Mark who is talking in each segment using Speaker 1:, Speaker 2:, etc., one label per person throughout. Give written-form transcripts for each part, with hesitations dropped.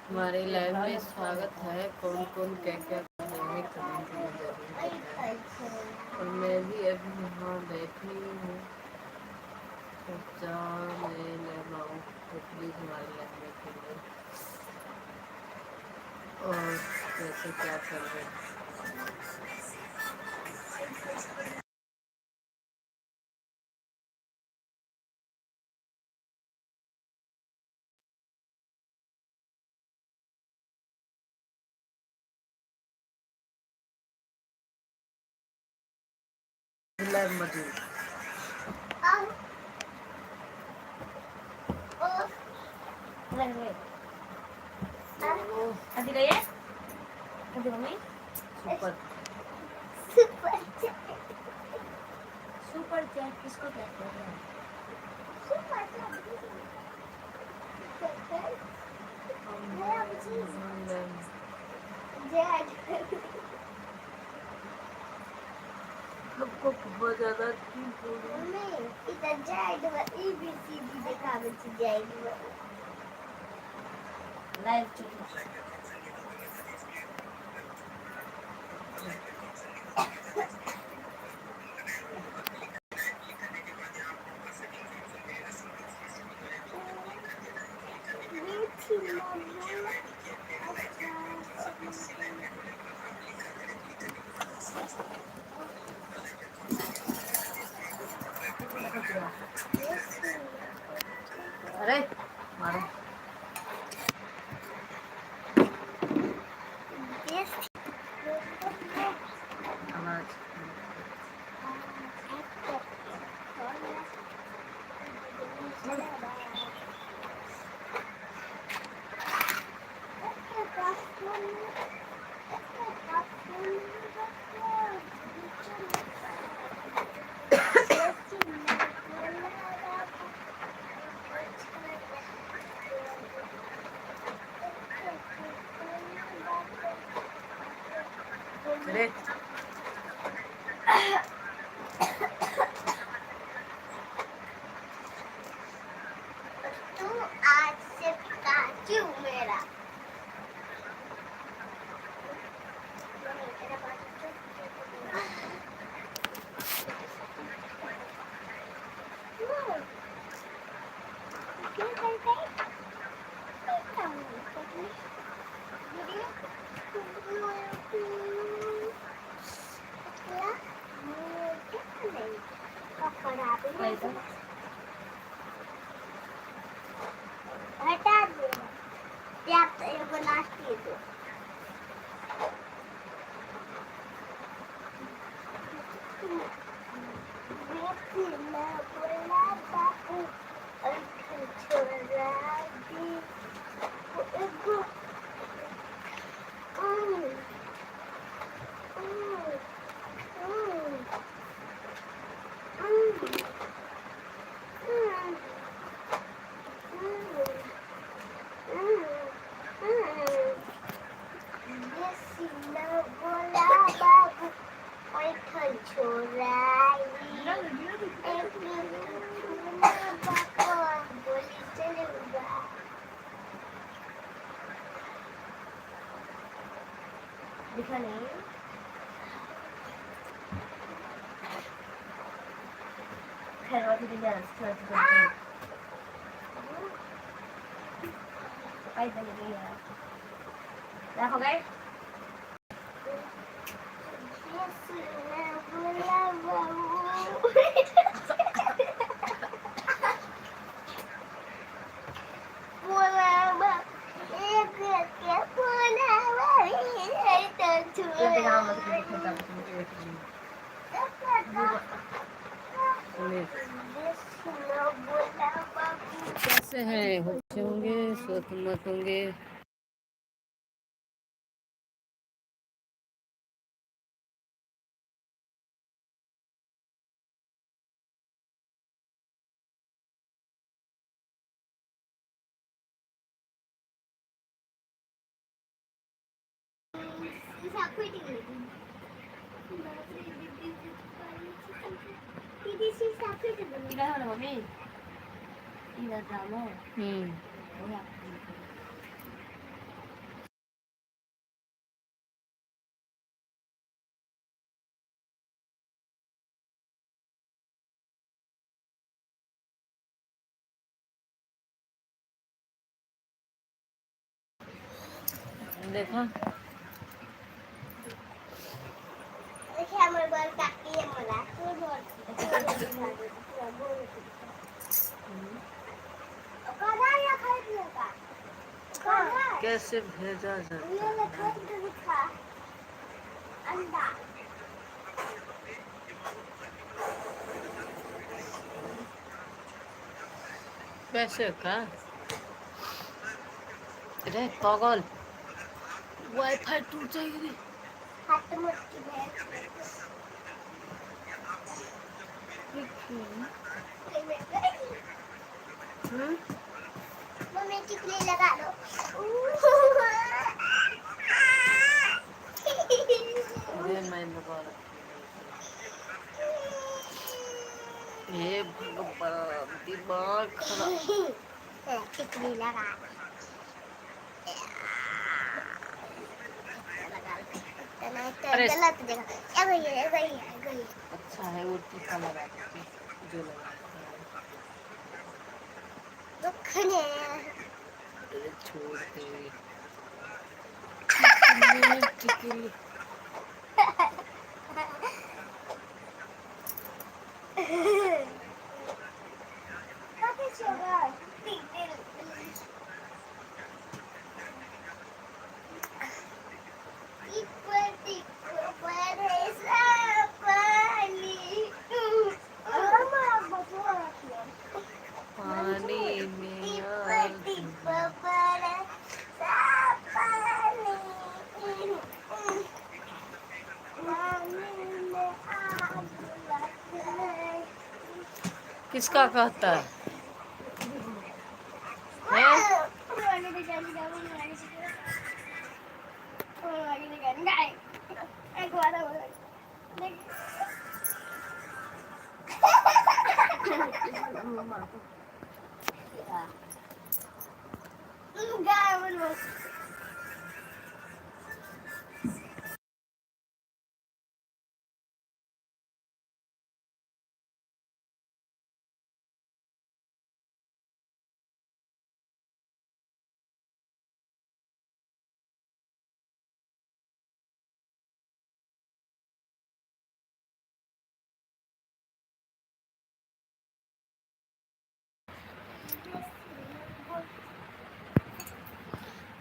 Speaker 1: हमारे लाइव में स्वागत है। कौन कौन क्या क्या कर रहे हैं कमेंट में जरूर बताएं। और मैं भी अभी यहाँ बैठी हूँ, तो जहाँ मैं लाइव आऊँ तो प्लीज़ हमारे लाइव में खेलें। और कैसे क्या कर रहे हैं। लाइव मौजूद
Speaker 2: अभी गए अभी mummy
Speaker 1: super
Speaker 2: super super chat किसको कहते हैं? सुपर चैट
Speaker 1: सबको बहुत ज़्यादा
Speaker 2: इधर जाएगा ABCD दिखा बच्ची जाएगी लाइव चल
Speaker 1: अरे मारो आवाज अरे
Speaker 2: तू आज से काजू मेरा हटा दो क्या बनाती है दिखा नहीं खैर वाली भी जाना थोड़ा आई बन गई यार देखो गए
Speaker 1: कैसे हैं? अच्छे होंगे, स्वस्थ मत होंगे।
Speaker 2: ई रहा ना मम्मी ई रहा ड्रामा
Speaker 1: हम्म
Speaker 2: वो आप
Speaker 1: देखा
Speaker 2: देखिए हमारे बाल काटी है मला तो बोल कौन या खरीद लेगा कौन
Speaker 1: कैसे भेजा
Speaker 2: ये
Speaker 1: जाता
Speaker 2: लिखा
Speaker 1: है?
Speaker 2: है लिखा अंडा
Speaker 1: पैसे का रे पागल वाईफाई टूट जाएगी
Speaker 2: हाथ मुट्ठी में
Speaker 1: हम्म
Speaker 2: मम्मी टिकली लगा दो
Speaker 1: ये मैं लगा रखी है। ये भगवान दिमाग खराब
Speaker 2: टिकली लगा
Speaker 1: अरे
Speaker 2: गलत जगह ये गई
Speaker 1: अच्छा है वो टीका लगा देती जो लगा
Speaker 2: दुख ने
Speaker 1: अरे छोड़ दे टिकली
Speaker 2: What is your word?
Speaker 1: पानी में किसका कहता है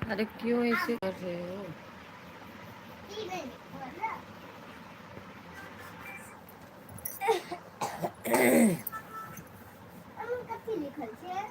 Speaker 1: अरे क्यों ऐसे कर रहे हो
Speaker 2: लिखल छै